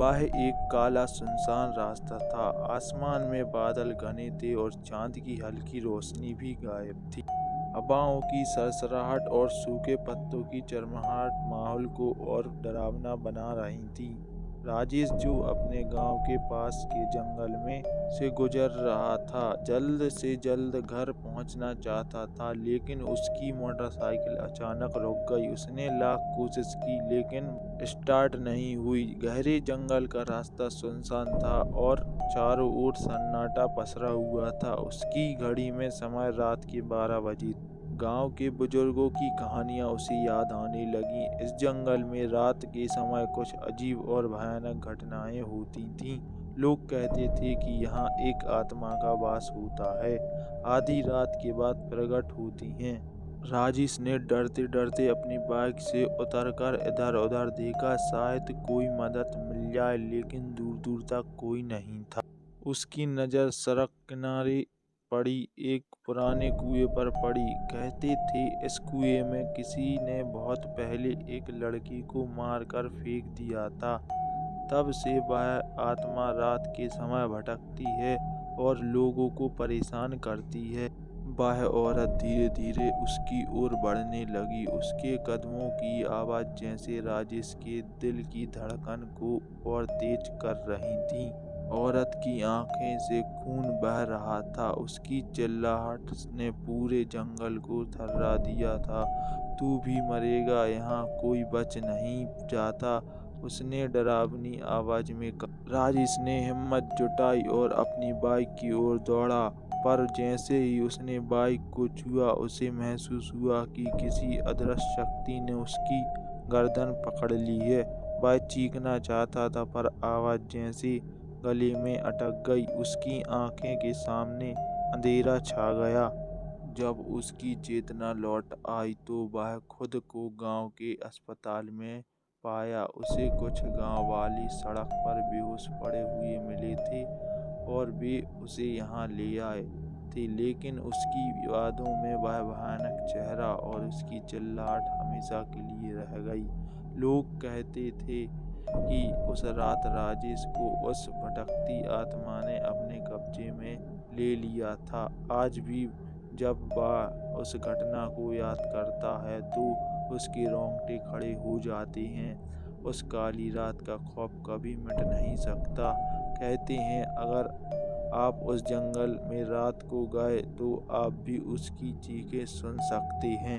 वह एक काला सुनसान रास्ता था। आसमान में बादल घने थे और चांद की हल्की रोशनी भी गायब थी। हवाओं की सरसराहट और सूखे पत्तों की चरमराहट माहौल को और डरावना बना रही थी। राजेश, जो अपने गांव के पास के जंगल में से गुजर रहा था, जल्द से जल्द घर पहुंचना चाहता था, लेकिन उसकी मोटरसाइकिल अचानक रुक गई। उसने लाख कोशिश की, लेकिन स्टार्ट नहीं हुई। गहरे जंगल का रास्ता सुनसान था और चारों ओर सन्नाटा पसरा हुआ था। उसकी घड़ी में समय रात के 12 बजे। गांव के बुजुर्गों की कहानियां उसे याद आने लगीं। इस जंगल में रात के समय कुछ अजीब और भयानक घटनाएं होती थीं। लोग कहते थे कि यहाँ एक आत्मा का वास होता है, आधी रात के बाद प्रकट होती हैं। राजेश ने डरते डरते अपनी बाइक से उतरकर इधर उधर देखा, शायद कोई मदद मिल जाए, लेकिन दूर दूर तक कोई नहीं था। उसकी नज़र सड़क किनारे पड़ी एक पुराने कुएं पर पड़ी। कहते थे इस कुएं में किसी ने बहुत पहले एक लड़की को मारकर फेंक दिया था। तब से वह आत्मा रात के समय भटकती है और लोगों को परेशान करती है। वह औरत धीरे धीरे उसकी ओर बढ़ने लगी। उसके कदमों की आवाज़ जैसे राजेश के दिल की धड़कन को और तेज कर रही थी। औरत की आंखें से खून बह रहा था। उसकी चिल्लाहट ने पूरे जंगल को थर्रा दिया था। तू भी मरेगा, यहाँ कोई बच नहीं जाता, उसने डरावनी आवाज में कहा। राजेश ने हिम्मत जुटाई और अपनी बाइक की ओर दौड़ा, पर जैसे ही उसने बाइक को छुआ, उसे महसूस हुआ कि किसी अदृश्य शक्ति ने उसकी गर्दन पकड़ ली है। वह चीखना चाहता था, पर आवाज़ जैसे गले में अटक गई। उसकी आंखें के सामने अंधेरा छा गया। जब उसकी चेतना लौट आई तो वह खुद को गांव के अस्पताल में पाया। उसे कुछ गांव वाले सड़क पर बेहोश पड़े हुए मिले थे और वे उसे यहाँ ले आए थे, लेकिन उसकी यादों में वह भयानक चेहरा और उसकी चिल्लाहट हमेशा के लिए रह गई। लोग कहते थे कि उस रात राजेश को उस भटकती आत्मा ने अपने कब्जे में ले लिया था। आज भी जब वह उस घटना को याद करता है तो उसके रोंगटे खड़े हो जाते हैं। उस काली रात का खौफ कभी मिट नहीं सकता। कहते हैं अगर आप उस जंगल में रात को गए तो आप भी उसकी चीखें सुन सकते हैं।